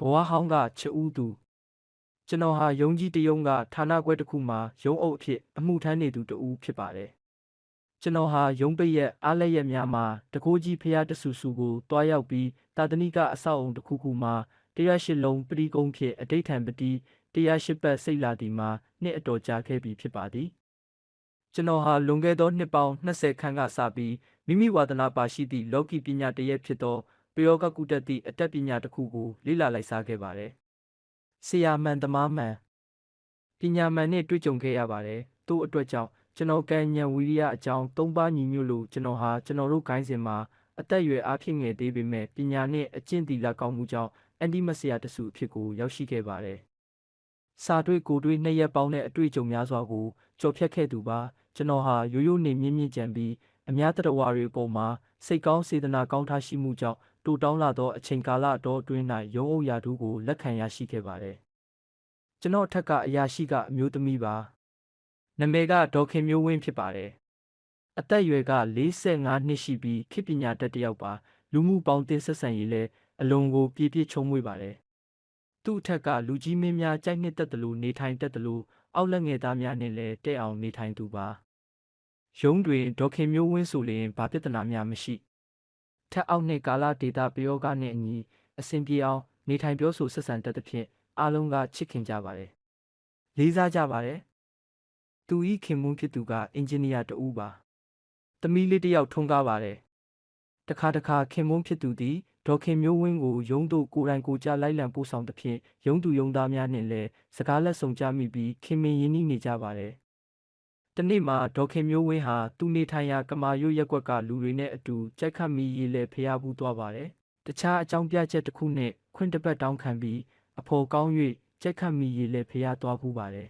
ဝဟောင်းကချစ်ဦးသူကျွန်တော်ဟာယုံကြည်တယုံကဌာနခွဲတစ်ခုမှာရုံးအုပ်အဖြစ်အမှုထမ်းနေသူတဦးဖြစ်ပါတယ်ကျွန်တော်ဟာရုံးပိတ်ရက်အားလက်ရက်များမှာတကိုးကြီးဖျားတဆူဆူကိုတွားရောက်ပြီးတာတနိကအဆောက်အုံတစ်ခုခုမှာ108လုံးပရိကုံးဖြစ်အဋိဌံပတိ108ပတ်စိတ်လာသည်မှာနှစ်အတော်ကြာခဲ့ပြီဖြစ်ပါသည်ကျွန်တော်ဟာလွန်ခဲ့သောနှစ်ပေါင်း20ခန့်ကစပြီးမိမိဝါသနာပါရှိသည့်လောကီပညာတရက်ဖြစ်သောပယောဂကုတ္တတိအတတ်ပညာတစ်ခုကိုလေ့လာလိုက်စားခဲ့ပါတယ်ဆရာမှန်သမားမှန်ပညာမှန်နဲ့တွေ့ကြုံခဲ့ရပါတယ်ထို့အတွက်ကြောင့်ကျွန်တော်ကံဉာဏ်ဝိရိယအကြောင်း၃ပါးညီညွတ်လို့ကျွန်တော်ဟာကျွန်တော်တို့ဂိုင်းစဉ်မှာအသက်အရွယ်အားဖြင့်ငယ်သေးပေမဲ့ပညာနဲ့အကျင့်သီလကောင်းမှုကြောင့်အန်တီမဆရာတစုအဖြစ်ကိုရောက်ရှိခဲ့ပါတယ်စာတွေ့ကိုတွေ့နှစ်ရက်ပေါင်းတဲ့အတွေ့အကြုံများစွာကိုကြော်ဖြတ်ခဲ့သူပါကျွန်တော်ဟာရိုးရိုးနေမြင့်မြင့်ကြံပြီးအများတရဝါတွေအပေါ်မှာစိတ်ကောင်းစေတနာကောင်းထားရှိမှုကြောင့်တိုးတောင်းလာသောအချိန်ကာလအတော်အတွင်း၌ရုံးအုပ်ရာထူးကိုလက်ခံရရှိခဲ့ပါတယ်ကျွန်တော်အထက်ကအရာရှိကအမျိုးသမီးပါနာမည်ကဒေါ်ခင်မျိုးဝင်းဖြစ်ပါတယ်အသက်အရွယ်က45နှစ်ရှိပြီးခေတ်ပညာတတ်တစ်ယောက်ပါလူမှုပေါင်းတင်ဆက်ဆံရေးလည်းအလွန်ကိုပြည့်ပြည့်ချုံမွေ့ပါတယ်သူ့အထက်ကလူကြီးမင်းများကြိုက်နှစ်သက်တယ်လို့နေထိုင်တတ်တယ်လို့အောက်လက်ငယ်သားများနဲ့လည်းတဲ့အောင်နေထိုင်သူပါရုံးတွင်ဒေါ်ခင်မျိုးဝင်းဆိုရင်ဘာပြဿနာများမရှိထက်အောက်နှင့်ကာလဒေတာပယောဂနှင့်အညီအစဉ်ပြေအောင်နေထိုင်ပြောဆိုဆက်ဆံတတ်သဖြင့်အားလုံးကချစ်ခင်ကြပါတယ်လေးစားကြပါတယ်သူဤခင်မွန်းဖြစ်သူကအင်ဂျင်နီယာတဦးပါသမီးလေးတစ်ယောက်ထွန်းကားပါတယ်တခါခင်မွန်းဖြစ်သူသည်ဒေါ်ခင်မျိုးဝင်းကိုရုံးသို့ကိုယ်တိုင်ကိုကြလိုက်လံပို့ဆောင်သဖြင့်ရုံးသူရုံးသားများနှင့်လည်းစကားလက်ဆောင်ကြမိပြီးခင်မင်ရင်းနှီးနေကြပါတယ်တနေ့မှာဒေါ်ခင်မျိုးဝင်းဟာသူနေထိုင်ရာကမာရွတ်ရက်ကွက်ကလူတွေနဲ့အတူကြိုက်ခတ်မိရေးလဲဖျားဘူးသွားပါတယ်တခြားအကြောင်းပြချက်တစ်ခုနဲ့ခွင့်တပတ်တောင်းခံပြီးအဖော်ကောင်း၍ကြိုက်ခတ်မိရေးလဲဖျားသွားဘူးပါတယ်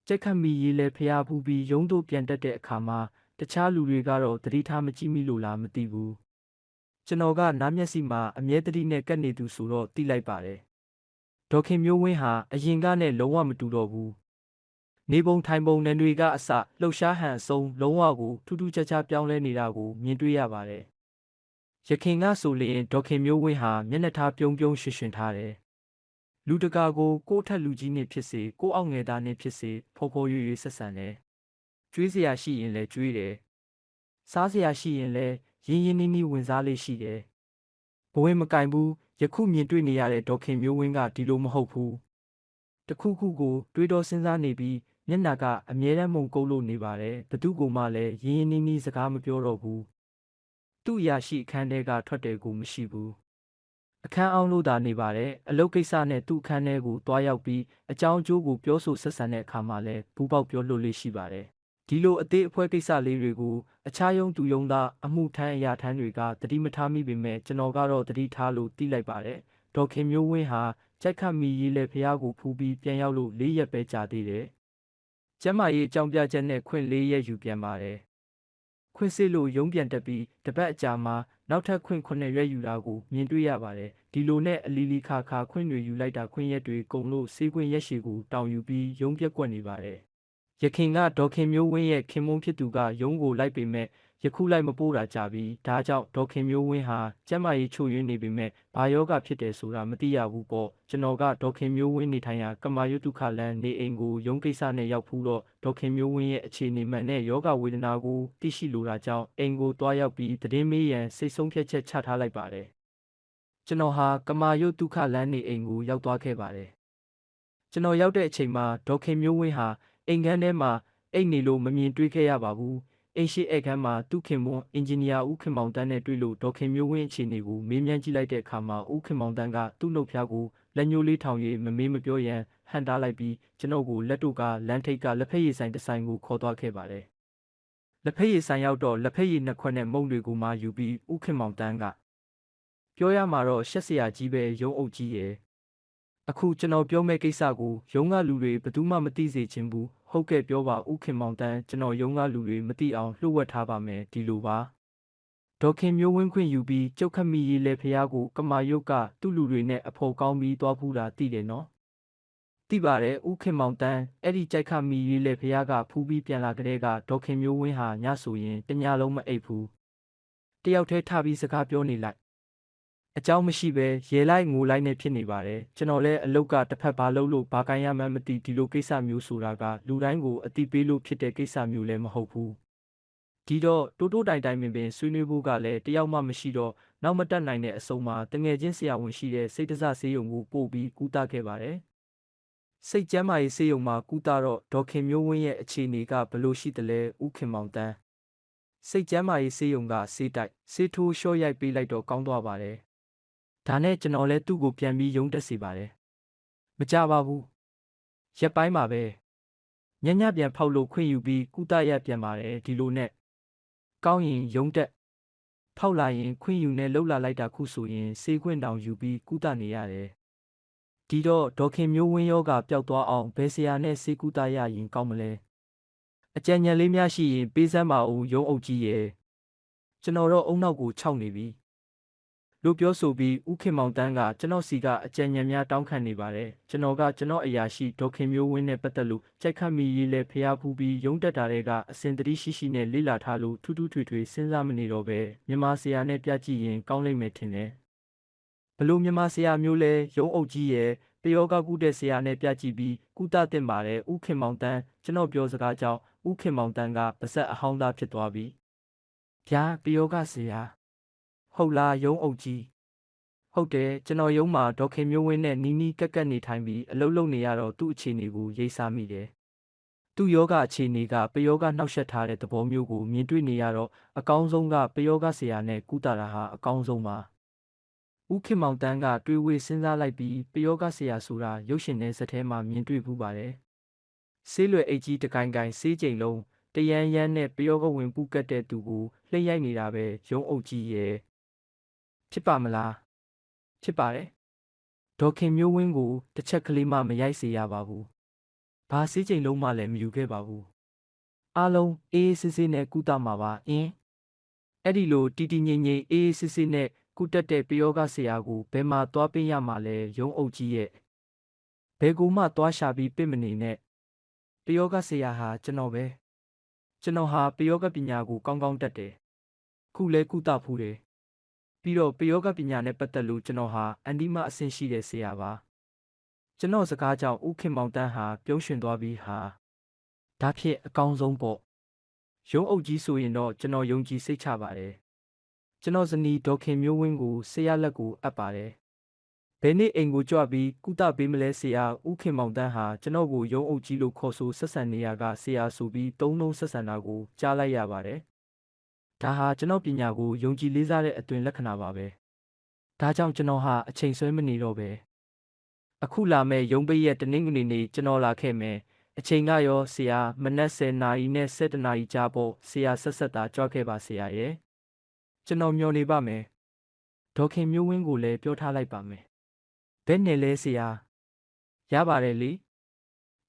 ကြိုက်ခတ်မိရေးလဲဖျားဘူးပြီးရုံးသို့ပြန်တက်တဲ့အခါမှာတခြားလူတွေကတော့သတိထားမကြည့်မိလို့လားမသိဘူးကျွန်တော်ကနားမျက်စိမှာအမြဲတမ်းနဲ့ကပ်နေသူဆိုတော့သိလိုက်ပါတယ်ဒေါ်ခင်မျိုးဝင်းဟာအရင်ကနဲ့လုံးဝမတူတော့ဘူးနေပုံထိုင်ပုံနဲ့တွေကအစလှုပ်ရှားဟန်အစုံလုံးဝကိုထူးထူးခြားခြားပြောင်းလဲနေတာကိုမြင်တွေ့ရပါတယ်ရခင်ကဆိုလျင်ဒေါ်ခင်မျိုးဝင်းဟာမျက်နှာထားပြုံးပြုံးရွှင်ရွှင်ထားတယ်လူတကာကိုကိုယ့်ထက်လူကြီးနဲ့ဖြစ်စေကိုယ့်အောက်ငယ်သားနဲ့ဖြစ်စေဖော်ဖော်ရွရွဆက်ဆံတယ်ကျွေးစရာရှိရင်လည်းကျွေးတယ်စားစရာရှိရင်လည်းရင်းရင်းနှီးနှီးဝင်စားလေးရှိတယ်ဘဝင်မကင်ဘူးယခုမြင်တွေ့နေရတဲ့ဒေါ်ခင်မျိုးဝင်းကဒီလိုမဟုတ်ဘူးတခုခုကိုတွေးတော့စဉ်းစားနေပြီးမျက်နှာကအမြဲတမ်းမှုန်ကုတ်လို့နေပါတယ်ဘသူကမှလည်းရင်းရင်းနှီးနှီးစကားမပြောတော့ဘူးသူ့အရာရှိအခန်းထဲကထွက်တယ်ကိုမရှိဘူးအခန်းအောင်လို့သာနေပါတယ်အလုပ်ကိစ္စနဲ့သူ့အခန်းထဲကိုတွားရောက်ပြီးအကြောင်းအကျိုးကိုပြောဆိုဆက်ဆံတဲ့အခါမှာလည်းဘူးပေါက်ပြောလို့လေးရှိပါတယ်ဒီလိုအသေးအဖွဲကိစ္စလေးတွေကိုအခြားယုံသူယုံသားအမှုထမ်းအရာထမ်းတွေကသတိမထားမိပေမဲ့ကျွန်တော်ကတော့သတိထားလို့သိလိုက်ပါတယ်ဒေါ်ခင်မျိုးဝင်းဟာကြိုက်ခတ်မိရေးလဲဖះကိုဖူးပြီးပြန်ရောက်လို့4ရက်ပဲကြာသေးတယ်ကျမ်းမာရေးအကြောင်းပြချက်နဲ့ခွင့်4ရက်ယူပြန်ပါတယ်ခွင့်စစ်လို့ရုံးပြန်တက်ပြီးတပတ်အကြာမှာနောက်ထပ်ခွင့်9ရက်ယူတာကိုမြင်တွေ့ရပါတယ်ဒီလိုနဲ့အလီလီခါခါခွင့်တွေယူလိုက်တာခွင့်ရက်တွေကုန်လို့စေးခွင့်ရက်ရှည်ကိုတောင်းယူပြီးရုံးပြက်ကွက်နေပါတယ်ရခင်ကဒေါ်ခင်မျိုးဝင်းရဲ့ခင်မွန်းဖြစ်သူကရုံးကိုလိုက်ပေမဲ့ယခုလိုက်မပို့တာကြပြီးဒါကြောင့်ဒေါ်ခင်မျိုးဝင်းဟာကျမ်းမာရေးချို့ယွင်းနေပေမဲ့ဘာယောဂဖြစ်တယ်ဆိုတာမသိရဘူးပေါ့ကျွန်တော်ကဒေါ်ခင်မျိုးဝင်းနေထိုင်ရာကမာရွတ်တုခလန်းနေအိမ်ကိုရုံးကိစ္စနဲ့ရောက်ဖူးတော့ဒေါ်ခင်မျိုးဝင်းရဲ့အခြေအနေမှန်နဲ့ယောဂဝေဒနာကိုသိရှိလိုတာကြောင့်အိမ်ကိုတွားရောက်ပြီးသတင်းမေးရန်စိတ်ဆုံးဖြတ်ချက်ချထားလိုက်ပါတယ်ကျွန်တော်ဟာကမာရွတ်တုခလန်းနေအိမ်ကိုရောက်သွားခဲ့ပါတယ်ကျွန်တော်ရောက်တဲ့အချိန်မှာဒေါ်ခင်မျိုးဝင်းဟာအိမ်ခန်းထဲမှာအိတ်နေလို့မမြင်တွေ့ခဲ့ရပါဘူးအိမ်ရှိဧည့်ခန်းမှာသူ့ခင်မွန်းအင်ဂျင်နီယာဦးခင်မောင်တန်းနဲ့တွေ့လို့ဒေါ်ခင်မျိုးဝင်းအခြေအနေကိုမေးမြန်းကြည့်လိုက်တဲ့အခါမှာဦးခင်မောင်တန်းကသူ့နှုတ်ဖျားကိုလက်ညှိုးလေးထောင်၍မမေးမပြောရန်ဟန်တားလိုက်ပြီးကျွန်တော်ကိုလက်တို့ကလမ်းထိပ်ကလက်ဖက်ရည်ဆိုင်တစ်ဆိုင်ကိုခေါ်သွားခဲ့ပါတယ်လက်ဖက်ရည်ဆိုင်ရောက်တော့လက်ဖက်ရည်နှစ်ခွက်နဲ့မုန့်တွေကိုမှယူပြီးဦးခင်မောင်တန်းကပြောရမှာတော့ရှက်စရာကြီးပဲရုံးအုပ်ကြီးရဲ့အခုကျွန်တော်ပြောမဲ့ကိစ္စကိုရုံးကလူတွေဘယ်သူမှမသိစေချင်ဘူးဟုတ်ကဲ့ပြောပါဦးခင်မောင်တန်းကျွန်တော်ရုံးကလူတွေမသိအောင်လှုပ်ဝက်ထားပါမယ်ဒီလိုပါဒေါ်ခင်မျိုးဝင်းခွင့်ယူပြီးကျုပ်ခတ်မိရေးလဲဖះကိုကမာယုတ်ကသူ့လူတွေနဲ့အဖို့ကောင်းပြီးသွားဖူးတာသိတယ်နော်သိပါတယ်ဦးခင်မောင်တန်းအဲ့ဒီကြိုက်ခတ်မိရေးလဲဖះကဖူးပြီးပြန်လာကြတဲ့ကဒေါ်ခင်မျိုးဝင်းဟာညဆိုရင်တညလုံးမအိပ်ဘူးတယောက်တည်းထပြီးစကားပြောနေလိုက် အကြောင်းမရှိပဲရေလိုက်ငိုလိုက်နဲ့ဖြစ်နေပါတယ်ကျွန်တော်လည်းအလုတ်ကတစ်ဖက်ဘာလုပ်လို့ဘာကိုင်းရမှန်းမသိဒီလိုကိစ္စမျိုးဆိုတာကလူတိုင်းကိုအတိပေးလို့ဖြစ်တဲ့ကိစ္စမျိုးလည်းမဟုတ်ဘူးဒီတော့တိုးတိုးတိုင်တိုင်ပင်ဆွေးနွေးဖို့ကလည်းတယောက်မှမရှိတော့နောက်မတက်နိုင်တဲ့အစုံမှာတငယ်ချင်းဆရာဝန်ရှိတဲ့စိတ်တစဆေးရုံကိုပို့ပြီးကူးတာခဲ့ပါတယ်စိတ်ကျမ်းမာရေးဆေးရုံမှာကူးတာတော့ဒေါခင်မျိုးဝင်းရဲ့အခြေအနေကဘလို့ရှိသလဲဦးခင်မောင်တန်းစိတ်ကျမ်းမာရေးဆေးရုံကဆေးတိုက်ဆေးထိုးလျှော့ရိုက်ပေးလိုက်တော့ကောင်းသွားပါတယ်ဒါနဲ့ကျွန်တော်လည်းသူ့ကိုပြန်ပြီးရုံးတက်စေပါတယ်မကြပါဘူးရက်ပိုင်းပါပဲညညပြန်ဖောက်လို့ခွင့်ယူပြီးကုသရပြန်ပါတယ်ဒီလိုနဲ့ကောင်းရင်ရုံးတက်ဖောက်လာရင်ခွင့်ယူနဲ့လှုပ်လာလိုက်တာခုဆိုရင်စေခွင့်တောင်ယူပြီးကုသနေရတယ်ဒီတော့ဒေါခင်မျိုးဝင်းယောဂပျောက်သွားအောင်ဘယ်ဆရာနဲ့စေကုသရရင်ကောင်းမလဲအကြံဉာဏ်လေးများရှိရင်ပေးစမ်းပါဦးရုံးအုပ်ကြီးရဲ့ကျွန်တော်တော့အုံနောက်ကိုခြောက်နေပြီလို့ပြောဆိုပြီးဦးခင်မောင်တန်းကကျွန်တော်စီကအကြံဉာဏ်များတောင်းခံနေပါတယ်ကျွန်တော်ကကျွန်တော်အရာရှိဒေါခင်မျိုးဝင်းနဲ့ပတ်သက်လို့ကြိုက်ခတ်မိရေးလဲဖျားဖူးပြီးရုံးတက်တာတွေကအစင်တတိရှိရှိနဲ့လေ့လာထားလို့ထူးထူးထွေထွေစဉ်းစားမနေတော့ပဲမြန်မာဆရာနဲ့ပြကြည့်ရင်ကောင်းလိမ့်မယ်ထင်တယ်ဘလို့မြန်မာဆရာမျိုးလဲရုံးအုပ်ကြီးရဲ့ပယောဂကုတဲ့ဆရာနဲ့ပြကြည့်ပြီးကုသတင်ပါတယ်ဦးခင်မောင်တန်းကျွန်တော်ပြောစကားကြောင့်ဦးခင်မောင်တန်းကပါဆက်အဟောင်းသားဖြစ်သွားပြီဗျာပယောဂဆရာဟုတ်လားရုံးအုပ်ကြီးဟုတ်တယ်ကျွန်တော်ရုံးမှာဒေါခင်မျိုးဝင်းနဲ့နီးနီးကက်ကက်နေထိုင်ပြီးအလုပ်လုပ်နေရတော့သူ့အခြေအနေကိုရိပ်စားမိတယ်သူ့ယောဂအခြေအနေကပယောဂနှောက်ယှက်ထားတဲ့သဘောမျိုးကိုမြင်တွေ့နေရတော့အကောင်းဆုံးကပယောဂဆရာနဲ့ကုသတာဟာအကောင်းဆုံးပါဦးခင်မောင်တန်းကတွေးဝေစဉ်းစားလိုက်ပြီးပယောဂဆရာဆိုတာရုပ်ရှင်နဲ့ဇာတ်ထဲမှာမြင်တွေ့ဘူးပါတယ်ဆေးလွယ်အိတ်ကြီးတကိုင်ကိုင်ဆေးကြိမ်လုံးတရန်ရန်နဲ့ပယောဂဝင်ပူကတ်တဲ့သူကိုလှည့်ရိုက်နေတာပဲရုံးအုပ်ကြီးရဲ့ဖြစ်ပါမလားဖြစ်ပါတယ်ဒေါခင်မျိုးဝင်းကိုတစ်ချက်ကလေးမှမရိုက်စေရပါဘူးဘာဆေးကြိမ်လုံးမှလည်းမယူခဲ့ပါဘူးအားလုံးအေးအေးဆေးဆေးနဲ့ကုသမှာပါအဲ့ဒီလိုတီတီငိမ့်ငိမ့်အေးအေးဆေးဆေးနဲ့ကုတက်တဲ့ပယောဂဆရာကိုဘယ်မှာသွားပေးရမှာလဲရုံးအုပ်ကြီးရဲ့ဘယ်ကိုမှသွားရှာပြီးပြစ်မနေနဲ့ပယောဂဆရာဟာကျွန်တော်ပဲကျွန်တော်ဟာပယောဂပညာကိုကောင်းကောင်းတတ်တယ်ခုလဲကုသဖူးတယ်ပြီးတော့ပယောဂပညာနဲ့ပတ်သက်လို့ကျွန်တော်ဟာအန်ဒီမအဆင့်ရှိတဲ့ဆရာပါကျွန်တော်စကားကြောင့်ဦးခင်မောင်တန်းဟာပြုံးရွှင်သွားပြီးဟာဒါဖြစ်အကောင်းဆုံးပေါ့ရုံးအုပ်ကြီးဆိုရင်တော့ကျွန်တော်ယုံကြည်စိတ်ချပါတယ်ကျွန်တော်ဇနီးဒေါခင်မျိုးဝင်းကိုဆရာလက်ကိုအပ်ပါတယ်ဘယ်နေ့အိမ်ကိုကြွပြီးကုသပေးမလဲဆရာဦးခင်မောင်တန်းဟာကျွန်တော်ကိုရုံးအုပ်ကြီးလို့ခေါ်ဆိုဆက်ဆံနေရကဆရာဆိုပြီးသုံးလုံးဆက်ဆံတာကိုကြားလိုက်ရပါတယ်ဒါဟာကျွန်တော်ပညာကိုယုံကြည်လေးစားတဲ့အသွင်လက္ခဏာပါပဲဒါကြောင့်ကျွန်တော်ဟာအချိန်ဆွဲမနေတော့ပဲအခုလာမဲ့ရုံးပိတ်ရက်တနင်္ဂနွေနေ့ကျွန်တော်လာခဲ့မယ်အချိန်ကရောဆရာမနက်10 နာရီနဲ့17 နာရီကြားပေါ့ဆရာဆက်ဆက်တာကြွခဲ့ပါဆရာရဲ့ကျွန်တော်မျှော်နေပါမယ်ဒေါခင်မျိုးဝင်းကိုလည်းပြောထားလိုက်ပါမယ်ဘယ်နဲ့လဲဆရာရပါတယ်လ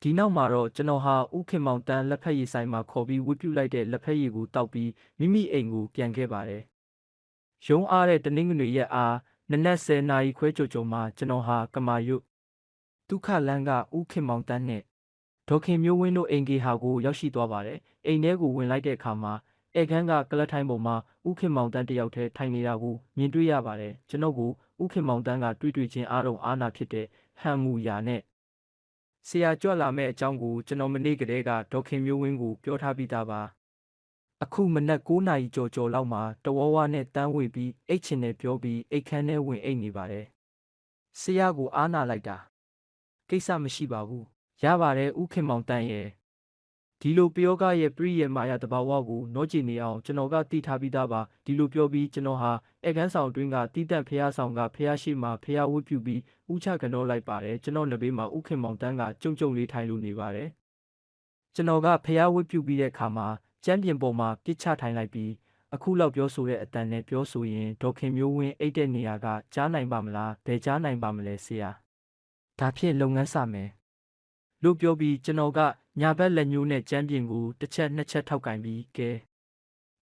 ေဒီနောက်မှာတော့ကျွန်တော်ဟာဦးခင်မောင်တန်းလက်ဖက်ရည်ဆိုင်မှာခေါ်ပြီးဝတ်ပြုလိုက်တဲ့လက်ဖက်ရည်ကိုတောက်ပြီးမိမိအိမ်ကိုပြန်ခဲ့ပါတယ်ရုံးအားတဲ့တနင်္ဂနွေရက်အားနနက်10 နာရီခွဲကျော်မှာကျွန်တော်ဟာကမာရွတ်ဒုက္ခလန်းကဦးခင်မောင်တန်းနဲ့ဒေါခင်မျိုးဝင်းတို့အိမ်ကေဟာကိုရောက်ရှိသွားပါတယ်အိမ်ထဲကိုဝင်လိုက်တဲ့အခါမှာဧကန်းကကလတ်ထိုင်းပေါ်မှာဦးခင်မောင်တန်းတယောက်တည်းထိုင်နေတာကိုမြင်တွေ့ရပါတယ်ကျွန်တော်ကိုဦးခင်မောင်တန်းကတွေ့ချင်းအားလုံးအားနာဖြစ်တဲ့ဟန်မူရာနဲ့ဆရာကြွလာမဲ့အကြောင်းကိုကျွန်တော်မနေ့ကတည်းကဒေါခင်မျိုးဝင်းကိုပြောထားပြီးသားပါအခုမနက်9 နာရီကျော်လောက်မှာတဝဝနဲ့တန်းဝေပြီးအိတ်ချင်နဲ့ပြောပြီးအိတ်ခမ်းထဲဝင်အိတ်နေပါတယ်ဆရာကိုအားနာလိုက်တာကိစ္စမရှိပါဘူးရပါတယ်ဦးခင်မောင်တန်းရဲ့ဒီလိုပယောဂရဲ့ပြည့်ရဲ့မာယာတဘာဝကိုနောကြည်နေအောင်ကျွန်တော်ကတီးထားပြီးသားပါဒီလိုပြောပြီးကျွန်တော်ဟာဧကန်းဆောင်အတွင်းကတီးတန့်ဖះဆောင်ကဖះရှိမှဖះဝတ်ပြုပြီးဥချကတော့လိုက်ပါတယ်ကျွန်တော်နဘေးမှာဦးခင်မောင်တန်းကကြုံလေးထိုင်လို့နေပါတယ်ကျွန်တော်ကဖះဝတ်ပြုပြီးတဲ့အခါမှာကျမ်းပြင်ပေါ်မှာပြစ်ချထိုင်လိုက်ပြီးအခုလောက်ပြောဆိုတဲ့အတန်နဲ့ပြောဆိုရင်ဒေါခင်မျိုးဝင်းအိတ်တဲ့နေရာကကြားနိုင်ပါမလားဘယ်ကြားနိုင်ပါမလဲဆရာဒါဖြစ်လုပ်ငန်းစမယ်လို့ပြောပြီးကျွန်တော်ကညာဘက်လက်ညှိုးနဲ့ကျမ်းပြင်ကိုတစ်ချက်နှစ်ချက်ထောက်ကင်ပြီးကဲ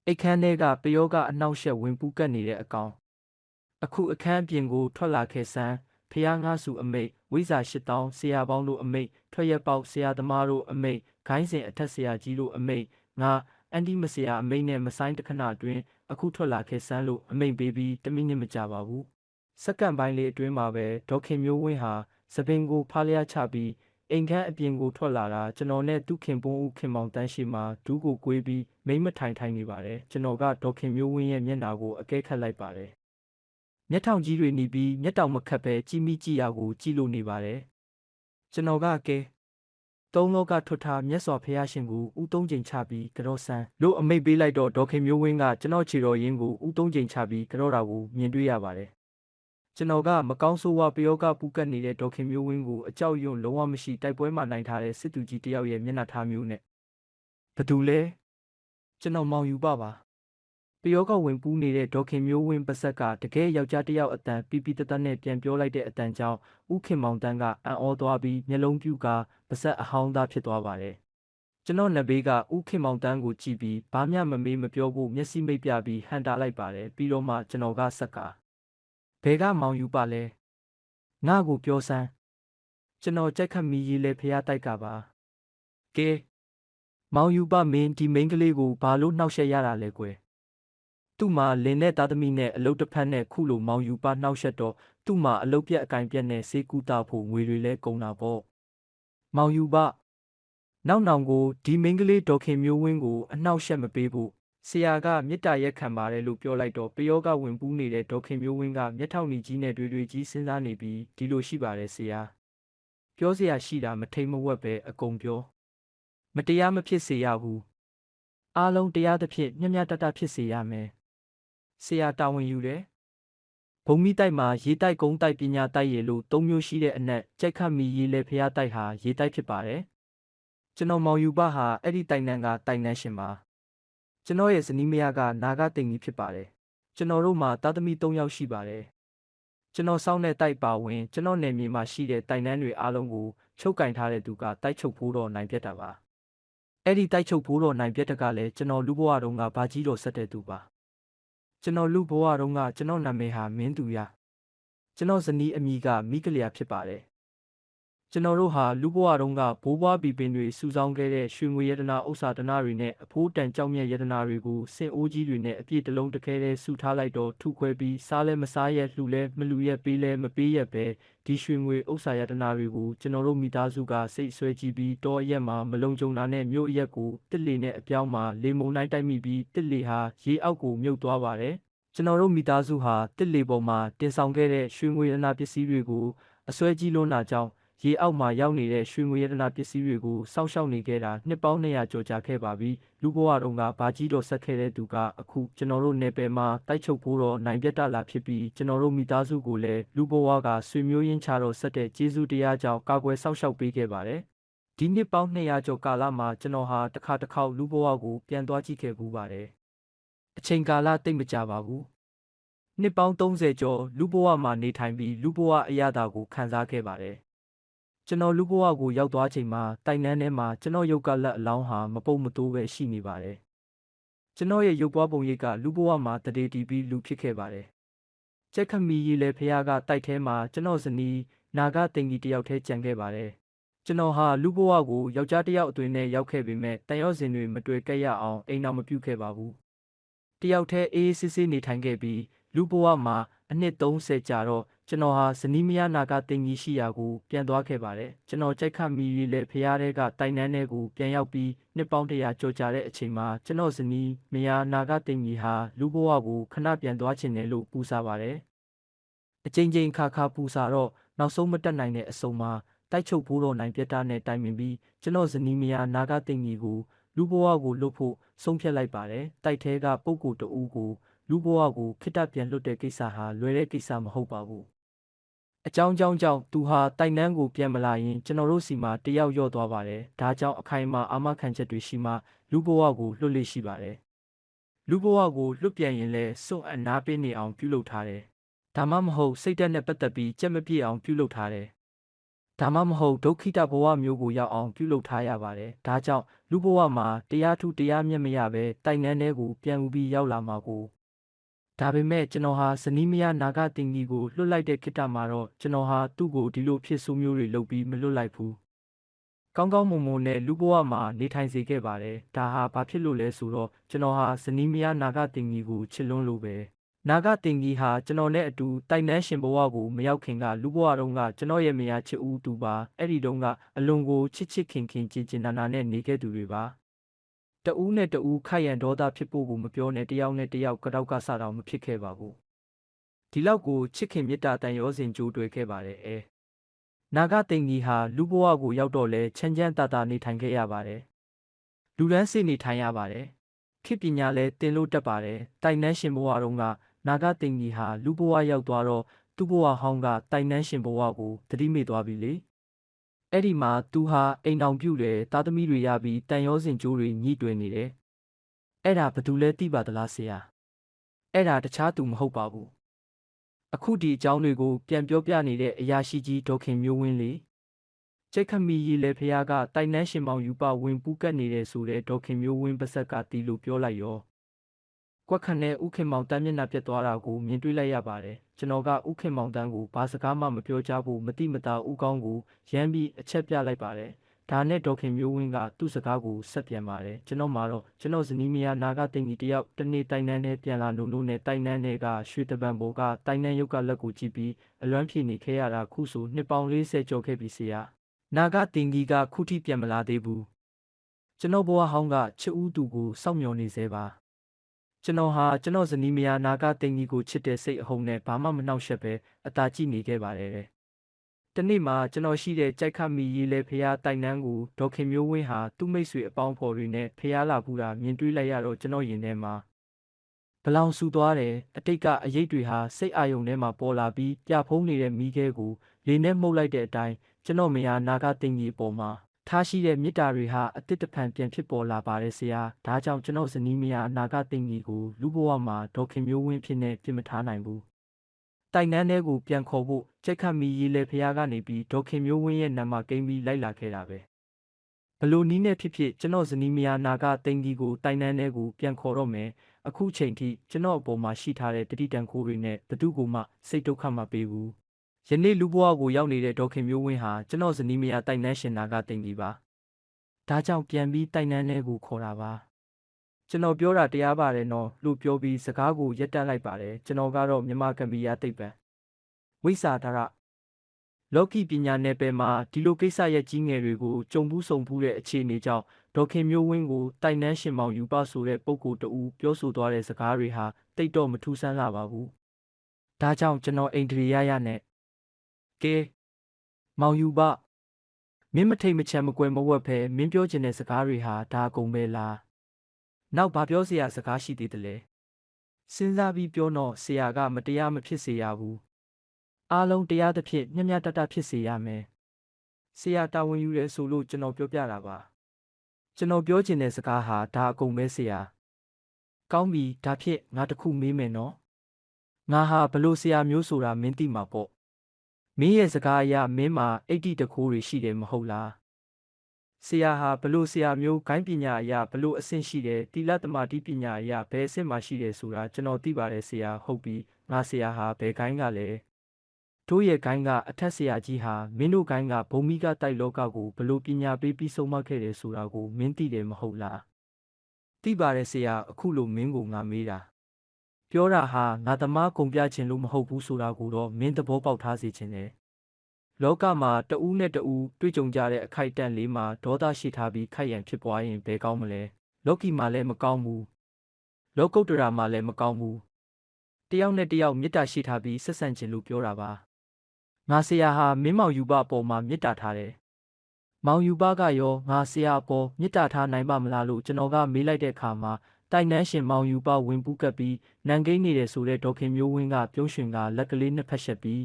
အိတ်ခမ်းထဲကပယောကအနှောက်ယှက်ဝင်ပူးကတ်နေတဲ့အကောင်အခုအခန်းပြင်ကိုထွက်လာခဲ့စမ်းဖះငါစုအမိတ်ဝိဇာ8000ဆရာပေါင်းတို့အမိတ်ထွက်ရက်ပေါက်ဆရာသမားတို့အမိတ်ဂိုင်းစဉ်အထက်ဆရာကြီးတို့အမိတ်ငါအန်တီမဆရာအမိတ်နဲ့မဆိုင်တခဏအတွင်းအခုထွက်လာခဲ့စမ်းလို့အမိတ်ပေးပြီးတမိနစ်မကြပါဘူး စက္ကန့်ပိုင်းလေးအတွင်းမှာပဲဒေါခင်မျိုးဝင်းဟာသပင်ကိုဖားလျားချပြီးအိမ်ခန်းအပြင်ကိုထွက်လာတာကျွန်တော်နဲ့သူခင်ပွန်းဦးခင်မောင်တန်းရှိမှဒူးကိုကွေးပြီးမိမ့်မထိုင်နေပါတယ်ကျွန်တော်ကဒေါခင်မျိုးဝင်းရဲ့မျက်နှာကိုအကဲခတ်လိုက်ပါတယ်မျက်ထောင်ကြီးတွေหนีပြီးမျက်တောင်မခတ်ပဲကြည့်မိကြည့်ရကိုကြည့်လို့နေပါတယ်ကျွန်တော်ကသုံးလောကထွတ်ထားမြတ်စွာဘုရားရှင်ကိုဦးသုံးချိန်ချပြီးကြောဆန်းလို့အမိတ်ပေးလိုက်တော့ဒေါခင်မျိုးဝင်းကကျွန်တော်ခြေတော်ရင်းကိုဦးသုံးချိန်ချပြီးကြောတာကိုမြင်တွေ့ရပါတယ်ကျွန်တော်ကမကောင်းဆိုးဝါးပယောဂပူကတ်နေတဲ့ဒေါခင်မျိုးဝင်းကိုအကြောက်ရွံ့လုံးဝမရှိတိုက်ပွဲမှာနိုင်ထားတဲ့စစ်သူကြီးတယောက်ရဲ့မျက်နှာထားမျိုးနဲ့ဘသူလဲကျွန်တော်မောင်ယူပါပယောဂဝင်ပူးနေတဲ့ဒေါခင်မျိုးဝင်းပါဇက်ကတကယ်ယောက်ျားတယောက်အတန်ပီပီတတနဲ့ပြန်ပြောလိုက်တဲ့အတန်ကြောင့်ဦးခင်မောင်တန်းကအံ့ဩသွားပြီးမျက်လုံးပြူကပါဇက်အဟောင်းသားဖြစ်သွားပါတယ်ကျွန်တော်နဘေးကဦးခင်မောင်တန်းကိုကြည့်ပြီးဘာမှမမေးမပြောဖို့မျက်စိမိတ်ပြပြီးဟန်တာလိုက်ပါတယ်ပြီးတော့မှကျွန်တော်ကဆက်ကဘဲကမောင်ယူပါလဲငါ့ကိုပြောစမ်းကျွန်တော်ကြိုက်ခတ်မီရေးလဲဖះတိုက်ကပါကဲမောင်ယူပါမင်းဒီမိန်းကလေးကိုဘာလို့နှောက်ယှက်ရတာလဲကွယ်သူ့မှာလင်းနဲ့သားသမီးနဲ့အလုတ်တစ်ဖက်နဲ့ခုလိုမောင်ယူပါနှောက်ယှက်တော့သူ့မှာအလုတ်ပြက်အကင်ပြက်နဲ့စေးကူတာဖို့ငွေတွေလဲကုန်တာပေါ့မောင်ယူပါနောက်နောင်ကိုဒီမိန်းကလေးဒေါခင်မျိုးဝင်းကိုအနှောက်ယှက်မပေးဖို့ဆရာကမေတ္တာရက်ခံပါတယ်လို့ပြောလိုက်တော့ပယောကဝင်ပူးနေတဲ့ဒေါခင်မျိုးဝင်းကမျက်ထောင်နီကြီးနဲ့တွေကြီးစဉ်းစားနေပြီးဒီလိုရှိပါတယ်ဆရာပြောစရာရှိတာမထိန်မဝက်ပဲအကုန်ပြောမတရားမဖြစ်စေရဘူးအားလုံးတရားသဖြင့်မျှမျှတတဖြစ်စေရမယ်ဆရာတာဝန်ယူတယ်ဘုံမိတိုက်မှာရေတိုက်ကုန်းတိုက်ပညာတိုက်ရလို့၃မျိုးရှိတဲ့အနက်ကြိုက်ခတ်မီရေလေဖျားတိုက်ဟာရေတိုက်ဖြစ်ပါတယ်ကျွန်တော်မောင်ယူပါဟာအဲ့ဒီတိုင်နန်းကတိုင်နန်းရှင်ပါကျွန်တော်ရဲ့ဇနီးမယားကနာဂတိန်ကြီးဖြစ်ပါတယ်ကျွန်တော်တို့မှာသားသမီး၃ယောက်ရှိပါတယ်ကျွန်တော်စောင်းတဲ့တိုက်ပါဝင်ကျွန်တော်နယ်မြေမှာရှိတဲ့တိုင်နန်းတွေအားလုံးကိုချုပ်ကင်ထားတဲ့သူကတိုက်ချုပ်ဖို့တော့နိုင်ပြတ်တာပါအဲ့ဒီတိုက်ချုပ်ဖို့တော့နိုင်ပြတ်တကလည်းကျွန်တော်လူဘဝတုန်းကဘာကြီးတော်ဆက်တဲ့သူပါကျွန်တော်လူဘဝတုန်းကကျွန်တော်နာမည်ဟာမင်းသူရကျွန်တော်ဇနီးအမည်ကမိကလျာဖြစ်ပါတယ်ကျွန်တော်တို့ဟာလူဘဝတုန်းကဘိုးဘွားဘီပင်တွေစုဆောင်းခဲ့တဲ့ရွှေငွေရတနာဥစ္စာတနာတွေနဲ့အဖိုးတန်ကြောက်မြတ်ရတနာတွေကိုစင်အိုးကြီးတွေနဲ့အပြည့်တလုံးတခဲတည်းစုထားလိုက်တော့ထုခွဲပြီးစားလဲမစားရက်လှူလဲမလှူရက်ပေးလဲမပေးရက်ပဲဒီရွှေငွေဥစ္စာရတနာတွေကိုကျွန်တော်တို့မိသားစုကစိတ်ဆွဲကြည့်ပြီးတောအရက်မှာမလုံခြုံတာနဲ့မြို့အရက်ကိုတစ်လေနဲ့အပြောင်းမှာလေမုန်တိုင်းတိုက်မိပြီးတစ်လေဟာရေအောက်ကိုမြုပ်သွားပါတယ်ကျွန်တော်တို့မိသားစုဟာတစ်လေပေါ်မှာတင်ဆောင်ခဲ့တဲ့ရွှေငွေရတနာပစ္စည်းတွေကိုအစွဲကြီးလွန်းတာကြောင့်ရေအောက်မှာရောက်နေတဲ့ရွှေငွေရတနာပစ္စည်းတွေကိုစောင့်ရှောက်နေခဲ့တာနှစ်ပေါင်း200ကျော်ကြာခဲ့ပါပြီလူဘဝတုန်းကဘာကြီးတော်ဆက်ခဲ့တဲ့သူကအခုကျွန်တော်တို့နယ်ပယ်မှာတိုက်ချုပ်ဖို့တော့နိုင်ပြတ်တာလာဖြစ်ပြီးကျွန်တော်တို့မိသားစုကိုလည်းလူဘဝကဆွေမျိုးရင်းချတော်ဆက်တဲ့ကျေးဇူးတရားကြောင့်ကာကွယ်စောင့်ရှောက်ပေးခဲ့ပါတယ်ဒီနှစ်ပေါင်း200ကျော်ကာလမှာကျွန်တော်ဟာတစ်ခါတစ်ခေါက်လူဘဝကိုပြန်သွားကြည့်ခဲ့ဘူးပါတယ်အချိန်ကာလတိတ်မကြပါဘူးနှစ်ပေါင်း30ကျော်လူဘဝမှာနေထိုင်ပြီးလူဘဝအရာတာကိုခံစားခဲ့ပါတယ်ကျွန်တော်လူဘဝကိုရောက်သွားချိန်မှာတိုင်နန်းထဲမှာကျွန်တော်ရုပ်ကလက်အလောင်းဟာမပုတ်မတိုးပဲရှိနေပါတယ်ကျွန်တော်ရဲ့ရုပ်ပွားပုံရိပ်ကလူဘဝမှာတရေတီပြီးလူဖြစ်ခဲ့ပါတယ်ကြက်ခမီရီလည်းဖះကတိုက်ထဲမှာကျွန်တော်ဇနီးနာဂတင်ကြီးတယောက်တည်းကြံခဲ့ပါတယ်ကျွန်တော်ဟာလူဘဝကိုယောက်ျားတယောက်အသွင်နဲ့ရောက်ခဲ့ပေမဲ့တန်ရော့စင်တွေမတွေ့ကြရအောင်အိမ်တော်မပြုတ်ခဲ့ပါဘူးတယောက်တည်းအေးအေးဆေးဆေးနေထိုင်ခဲ့ပြီးလူဘဝမှာအနှစ်30ကြာတော့ကျွန်တော်ဟာဇနီးမယားနာဂတင်ကြီးရှိရာကိုပြန်သွားခဲ့ပါတယ်ကျွန်တော်ကြိုက်ခတ်မီရီလေဖះတဲကတိုင်နန်းထဲကိုပြန်ရောက်ပြီးနှစ်ပေါင်း100ကျော်ကြာတဲ့အချိန်မှာကျွန်တော်ဇနီးမယားနာဂတင်ကြီးဟာလူဘဝကိုခဏပြန်သွားချင်တယ်လို့ပူဆာပါတယ်အချိန်ချင်းခါခါပူဆာတော့နောက်ဆုံးမတက်နိုင်တဲ့အစုံမှာတိုက်ချုပ်ဖို့တော့နိုင်ပြတ်တာနဲ့တိုင်ပင်ပြီးကျွန်တော်ဇနီးမယားနာဂတင်ကြီးကိုလူဘဝကိုလွတ်ဖို့ဆုံးဖြတ်လိုက်ပါတယ်တိုက်ထဲကပုဂ္ဂိုလ်တဦးကိုလူဘဝကိုခိတ္တပြန်လွတ်တဲ့ကိစ္စဟာလွယ်တဲ့ကိစ္စမဟုတ်ပါဘူးအကြောင်းကြောင့်သူဟာတိုင်နန်းကိုပြန်မလာရင်ကျွန်တော်တို့စီမှာတယောက်ရော့သွားပါတယ်ဒါကြောင့်အခိုင်အမာအာမခံချက်တွေရှိမှလူဘဝကိုလွတ်လေရှိပါတယ်လူဘဝကိုလွတ်ပြန်ရင်လည်းစွန့်အနာပေးနေအောင်ပြုလုပ်ထားတယ်ဒါမှမဟုတ်စိတ်ဓာတ်နဲ့ပတ်သက်ပြီးကြက်မပြည့်အောင်ပြုလုပ်ထားတယ်ဒါမှမဟုတ်ဒုက္ခိတဘဝမျိုးကိုရောက်အောင်ပြုလုပ်ထားရပါတယ်ဒါကြောင့်လူဘဝမှာတရားထုတရားမျက်မရပဲတိုင်နန်းထဲကိုပြန်ဦးပြီးရောက်လာမှာကိုဒါပေမဲ့ကျွန်တော်ဟာဇနီးမယားနာဂတင်ကြီးကိုလွတ်လိုက်တဲ့ခေတ္တမှာတော့ကျွန်တော်ဟာသူ့ကိုဒီလိုဖြစ်ဆိုးမျိုးတွေလုပ်ပြီးမလွတ်လိုက်ဘူးကောင်းကောင်းမွန်မွန်နဲ့လူဘဝမှာနေထိုင်စေခဲ့ပါတယ်ဒါဟာဘာဖြစ်လို့လဲဆိုတော့ကျွန်တော်ဟာဇနီးမယားနာဂတင်ကြီးကိုချစ်လွန်းလို့ပဲ နာဂတင်ကြီးဟာကျွန်တော်နဲ့အတူတိုက်နှန်းရှင်ဘဝကိုမရောက်ခင်ကလူဘဝတုန်းကကျွန်တော်ရဲ့မယားချစ်ဦးသူပါအဲ့ဒီတုန်းကအလွန်ကိုချစ်ချစ်ခင်ခင်ကြင်ကြင်နာနာနဲ့နေခဲ့သူတွေပါတဦးနဲ့တဦးခိုက်ရန်ဒေါသဖြစ်ဖို့ကိုမပြောနဲ့တယောက်နဲ့တယောက်ကြောက်ကစားတော့မဖြစ်ခဲ့ပါဘူးဒီလောက်ကိုချစ်ခင်မေတ္တာတန်ရောစဉ်ကြိုးတွေ့ခဲ့ပါတယ်နာဂတင်ကြီးဟာလူဘဝကိုရောက်တော့လဲချမ်းချမ်းသာသာနေထိုင်ခဲ့ရပါတယ်လူရန်စိနေထိုင်ရပါတယ်ခေပညာလဲတင်လို့တက်ပါတယ်တိုက်နှန်းရှင်ဘဝတုန်းကနာဂတင်ကြီးဟာလူဘဝရောက်သွားတော့သူ့ဘဝဟောင်းကတိုက်နှန်းရှင်ဘဝကိုသတိမေ့သွားပြီလေအဲ့ဒီမှာသူဟာအိမ်အောင်ပြုတယ်သားသမီးတွေရပြီးတန်ရောစင်ကြိုးတွေညှိတွင်နေတယ်အဲ့ဒါဘသူလဲသိပါသလားဆရာအဲ့ဒါတခြားသူမဟုတ်ပါဘူးအခုဒီအကြောင်းတွေကိုပြန်ပြောပြနေတဲ့အရာရှိကြီးဒေါခင်မျိုးဝင်းလေကျိတ်ခမီရီလေဖះကတိုက်နှန်းရှင်မောင်ယူပဝင်ပူးကတ်နေတဲ့ဆိုတဲ့ဒေါခင်မျိုးဝင်းပါဆက်ကတီးလို့ပြောလိုက်ရောကွက်ခနဲ့ဥခင်မောင်တန်းမျက်နှာပြတ်သွားတာကိုမြင်တွေ့လိုက်ရပါတယ်ကျွန်တော်ကဥခင်မောင်တန်းကိုဘာစကားမှမပြောကြဘူးမတိမတာဥကောင်းကိုရမ်းပြီးအချက်ပြလိုက်ပါတယ်ဒါနဲ့ဒေါခင်မျိုးဝင်းကသူ့စကားကိုဆက်ပြန်ပါတယ်ကျွန်တော်မှာတော့ကျွန်တော်ဇနီးမယားနာဂသိမ့်ကြီးတယောက်တနေ့တိုင်နှန်းနဲ့ပြန်လာလို့နဲ့တိုင်နှန်းတွေကရွှေတပံဘောကတိုင်နှန်းရုပ်ကလက်ကိုကြည့်ပြီးအလွမ်းဖြေနေခဲ့ရတာခုဆိုနှစ်ပေါင်း40ကျော်ခဲ့ပြီဆရာနာဂတင်ကြီးကခုထိပြန်မလာသေးဘူးကျွန်တော်ဘဝဟောင်းကချစ်ဦးသူကိုစောင့်မျှော်နေသေးပါကျွန်တော်ဟာကျွန်တော်ဇနီးမယားနာဂတင်ကြီးကိုချစ်တဲ့စိတ်အဟုန်နဲ့ဘာမှမနှောက်ယှက်ပဲအသာကြည့်နေခဲ့ပါတယ်တနေ့မှာကျွန်တော်ရှိတဲ့ကြိုက်ခမီရီလေဖះတိုင်နှန်းကိုဒေါခင်မျိုးဝင်းဟာသူ့မိတ်ဆွေအပေါင်းဖော်တွေနဲ့ဖះလာဘူးတာမြင်တွေ့လိုက်ရတော့ကျွန်တော်ရင်ထဲမှာဘလောင်ဆူသွားတယ်အတိတ်ကအရေးတွေဟာစိတ်အာယုံထဲမှာပေါ်လာပြီးပြဖုံးနေတဲ့မိခဲကိုလေနဲ့မှုတ်လိုက်တဲ့အတိုင်းကျွန်တော်မယားနာဂတင်ကြီးအပေါ်မှာထားရှိတဲ့မေတ္တာတွေဟာအတစ်တဖန်ပြန်ဖြစ်ပေါ်လာပါတယ်ဆရာဒါကြောင့်ကျွန်တော်ဇနီးမယားနာဂတင်ကြီးကိုလူဘဝမှာဒေါခင်မျိုးဝင်းဖြစ်နေပြင်မထားနိုင်ဘူးတိုင်နှန်းထဲကိုပြန်ခေါ်ဖို့ကြိတ်ခတ်မီရီလေဖះကနေပြီးဒေါခင်မျိုးဝင်းရဲ့နာမကိန်းပြီးလိုက်လာခဲ့တာပဲဘလို့နီးနဲ့ဖြစ်ဖြစ်ကျွန်တော်ဇနီးမယားနာဂတင်ကြီးကိုတိုင်နှန်းထဲကိုပြန်ခေါ်တော့မယ်အခုချိန်ထိကျွန်တော်အပေါ်မှာရှိထားတဲ့တတိတန်ခိုးတွေနဲ့ဘသူ့ကိုမှစိတ်ဒုက္ခမပေးဘူးယနေ့လူဘဝကိုရောက်နေတဲ့ဒေါခင်မျိုးဝင်းဟာကျွန်တော်ဇနီးမယားတိုင်နှန်းရှင်နာဂတင်ကြီးပါဒါကြောင့်ပြန်ပြီးတိုင်နှန်းထဲကိုခေါ်တာပါကျွန်တော်ပြောတာတရားပါတယ်နော်လို့ပြောပြီးစကားကိုရက်တက်လိုက်ပါတယ်ကျွန်တော်ကတော့မြမကံပီယာတိတ်ပံဝိစာဒါရလောကီပညာနယ်ပယ်မှာဒီလိုကိစ္စရဲ့ကြီးငယ်တွေကိုကြုံဘူးဆုံဘူးတဲ့အခြေအနေကြောင့်ဒေါခင်မျိုးဝင်းကိုတိုင်နှန်းရှင်မောင်ယူပဆိုတဲ့ပုဂ္ဂိုလ်တဦးပြောဆိုသွားတဲ့စကားတွေဟာတိတ်တော့မထူးဆန်းလာပါဘူးဒါကြောင့်ကျွန်တော်အိန္ဒြေရနဲ့ကဲမောင်ယူပမင်းမထိတ်မချမ်းမကွယ်မဝက်ဖဲမင်းပြောချင်တဲ့စကားတွေဟာဒါအကုန်ပဲလားနောက်ဘာပြောစရာစကားရှိသေးတယ်လဲစဉ်းစားပြီးပြောတော့ဆရာကမတရားမဖြစ်စေရဘူးအားလုံးတရားသဖြင့်မျှမျှတတဖြစ်စေရမယ်ဆရာတာဝန်ယူရဲဆိုလို့ကျွန်တော်ပြောပြတာပါကျွန်တော်ပြောချင်တဲ့စကားဟာဒါအကုန်ပဲဆရာကောင်းပြီဒါဖြင့်ငါတခုမေးမယ်နော်ငါဟာဘလို့ဆရာမျိုးဆိုတာမင်းသိမှာပေါ့မင်းရဲ့စကားအရမင်းမှာအိတ်တိတခိုးတွေရှိတယ်မဟုတ်လားဆရာဟာဘလို့ဆရာမျိုးဂိုင်းပညာအရဘလို့အဆင့်ရှိတယ်တိလသမတိပညာအရဘယ်အဆင့်မှာရှိတယ်ဆိုတာကျွန်တော်သိပါတယ်ဆရာဟုတ်ပြီငါဆရာဟာဘယ်ဂိုင်းကလဲတို့ရဲ့ဂိုင်းကအထက်ဆရာကြီးဟာမင်းတို့ဂိုင်းကဘုံမိကတိုက်လောကကိုဘလို့ပညာပေးပြီးဆုံးမခဲ့တယ်ဆိုတာကိုမင်းသိတယ်မဟုတ်လားသိပါတယ်ဆရာအခုလိုမင်းကိုငါမေးတာပြောတာဟာငါသမားကုန်ပြခြင်းလို့မဟုတ်ဘူးဆိုတာကိုတော့မင်းသဘောပေါက်ထားစေချင်တယ်လောကမှာတဦးနဲ့တဦးတွေ့ကြုံကြတဲ့အခိုက်အတန့်လေးမှာဒေါသရှိထားပြီးခိုက်ရန်ဖြစ်ပွားရင်ဘယ်ကောင်းမလဲလောကီမှာလည်းမကောင်းဘူးလောကုတ္တရာမှာလည်းမကောင်းဘူးတယောက်နဲ့တယောက်မေတ္တာရှိထားပြီးဆက်ဆံခြင်းလို့ပြောတာပါငါဆရာဟာမင်းမောင်ယူပအပေါ်မှာမေတ္တာထားတယ်မောင်ယူပကရောငါဆရာအပေါ်မေတ္တာထားနိုင်ပါမလားလို့ကျွန်တော်ကမေးလိုက်တဲ့အခါမှာတိုင်နှန်းရှင်မောင်ယူပဝင်ပူးကပ်ပြီးနန်ကိန်းနေတယ်ဆိုတဲ့ဒေါခင်မျိုးဝင်းကပြုံးရွှင်ကလက်ကလေးနှစ်ဖက်ရှက်ပြီး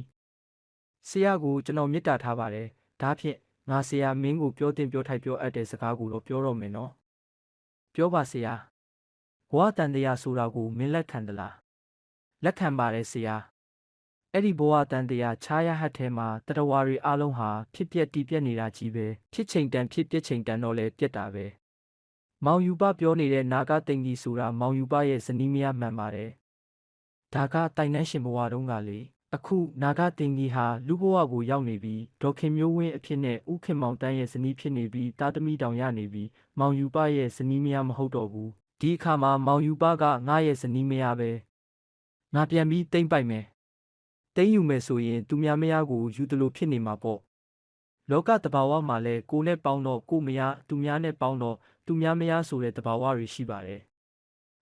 ဆရာကိုကျွန်တော်မေတ္တာထားပါတယ်ဒါဖြင့်ငါဆရာမင်းကိုပြောတင်ပြောထိုက်ပြောအပ်တဲ့စကားကိုတော့ပြောတော့မယ်နော်ပြောပါဆရာဘဝတန်တရားဆိုတာကိုမင်းလက်ခံသလားလက်ခံပါတယ်ဆရာအဲ့ဒီဘဝတန်တရားခြားရဟတ်ထဲမှာတတဝါတွေအလုံးဟာဖြစ်ပျက်တည်ပြက်နေတာကြီးပဲဖြစ်ချိန်တန်ဖြစ်ပြက်ချိန်တန်တော့လဲပြက်တာပဲမောင်ယူပပြောနေတဲ့နာဂသိမ့်ကြီးဆိုတာမောင်ယူပရဲ့ဇနီးမယားမှန်ပါတယ်ဒါကတိုင်နှန်းရှင်ဘဝတုန်းကလေအခုနာဂသိမ့်ကြီးဟာလူဘဝကိုရောက်နေပြီးဒေါခင်မျိုးဝင်းအဖြစ်နဲ့ဥခင်မောင်တန်းရဲ့ဇနီးဖြစ်နေပြီးတာသမီတောင်ရနေပြီးမောင်ယူပရဲ့ဇနီးမယားမဟုတ်တော့ဘူးဒီအခါမှာမောင်ယူပကငါရဲ့ဇနီးမယားပဲ ငါပြန်ပြီးတိမ့်ပိုက်မယ်တိမ့်ယူမယ်ဆိုရင်သူများမယားကိုယူသလိုဖြစ်နေမှာပေါ့လောကတဘာဝမှာလဲကိုနဲ့ပေါင်းတော့ကိုမယားသူများနဲ့ပေါင်းတော့သူများမယားဆိုတဲ့တဘာဝတွေရှိပါတယ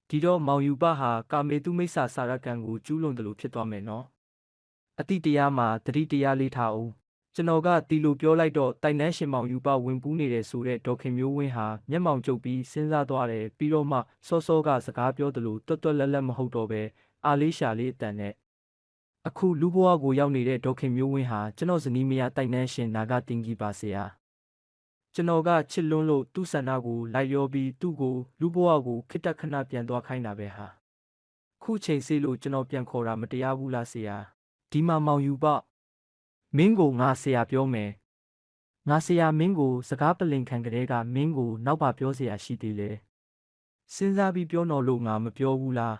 ်ဒီတော့မောင်ယူပဟာကာမေတုမိစ္ဆာစာရကံကိုကျူးလွန်တယ်လို့ဖြစ်သွားမယ်နော်အတိတရားမှာတတိတရားလေးထားအောင်ကျွန်တော်ကတီလိုပြောလိုက်တော့တိုင်နှန်းရှင်မောင်ယူပဝင်ပူးနေတယ်ဆိုတဲ့ဒေါခင်မျိုးဝင်းဟာမျက်မှောင်ကျုပ်ပြီးစဉ်းစားသွားတယ်ပြီးတော့မှစောစောကစကားပြောတယ်လို့တွတ်တွတ်လက်လက်မဟုတ်တော့ပဲအားလေးရှာလေးအတန်နဲ့အခုလူဘဝကိုရောက်နေတဲ့ဒေါခင်မျိုးဝင်းဟာကျွန်တော်ဇနီးမယားတိုင်နှန်းရှင်နာဂတင်ကြီးပါဆရာကျွန်တော်ကချစ်လွန်းလို့သူ့ဆန္ဒကိုလိုက်လျောပြီးသူ့ကိုလူဘဝကိုခိတ္တခဏပြန်သွားခိုင်းတာပဲဟာခုချိန်စေးလို့ကျွန်တော်ပြန်ခေါ်တာမတရားဘူးလားဆရာဒီမှာမောင်ယူပမင်းကိုငါဆရာပြောမယ်ငါဆရာမင်းကိုစကားပလင်ခံကလေးကမင်းကိုနောက်ပါပြောเสียရှိသေးလေစဉ်းစားပြီးပြောတော့လို့ငါမပြောဘူးလာ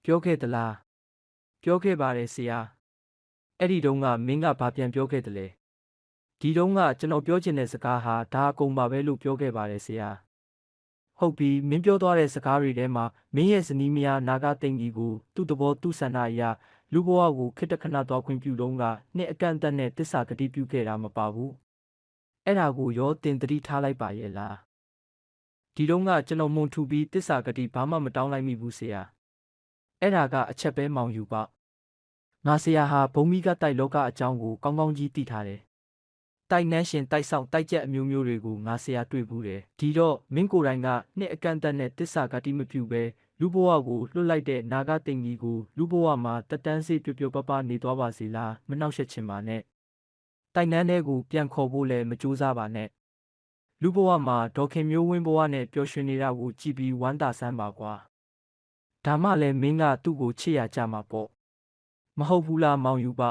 းပြောခဲ့သလားပြောခဲ့ပါတယ်ဆရာအဲ့ဒီတုန်းကမင်းကဘာပြန်ပြောခဲ့တယ်လဲဒီတုန်းကကျွန်တော်ပြောချင်တဲ့စကားဟာဒါအကုန်ပါပဲလို့ပြောခဲ့ပါတယ်ဆရာဟုတ်ပြီမင်းပြောသွားတဲ့စကားတွေထဲမှာမင်းရဲ့ဇနီးမယားနာဂသိမ့်ကြီးကိုသူ့သဘောသူ့ဆန္ဒအရလူဘဝကိုခိတ္တခဏသွားခွင့်ပြုတော့ကနှစ်အကန့်အသတ်နဲ့တစ္ဆာဂတိပြုခဲ့တာမပါဘူးအဲ့ဒါကိုရောတင်တတိထားလိုက်ပါရဲ့လားဒီတုန်းကကျွန်တော်မွန်ထူပြီးတစ္ဆာဂတိဘာမှမတောင်းလိုက်မိဘူးဆရာအဲ့ဒါကအချက်ပဲမောင်ယူပါငါဆရာဟာဘုံမိကတိုက်လောကအကြောင်းကိုကောင်းကောင်းကြီးသိထားတယ်တိုက်နှန်းရှင်တိုက်ဆောင်တိုက်ကြက်အမျိုးမျိုးတွေကိုငါဆရာတွေ့ဘူးတယ်ဒီတော့မင်းကိုယ်တိုင်ကနှစ်အကန့်အသတ်နဲ့တစ္ဆာဂတိမပြုဘဲလူဘဝကိုလွတ်လိုက်တဲ့နာဂသိမ့်ကြီးကိုလူဘဝမှာတက်တန်းစေးပြပြပပနေသွားပါစေလားမနှောက်ယှက်ချင်ပါနဲ့တိုင်နှန်းတဲ့ကိုပြန်ခေါ်ဖို့လည်းမကြိုးစားပါနဲ့လူဘဝမှာဒေါခင်မျိုးဝင်းဘဝနဲ့ပျော်ရွှင်နေတာကိုကြည်ပြီးဝမ်းသာစမ်းပါကွာဒါမှလည်းမင်းကသူ့ကိုချစ်ရကြမှာပေါ့မဟုတ်ဘူးလားမောင်ယူပ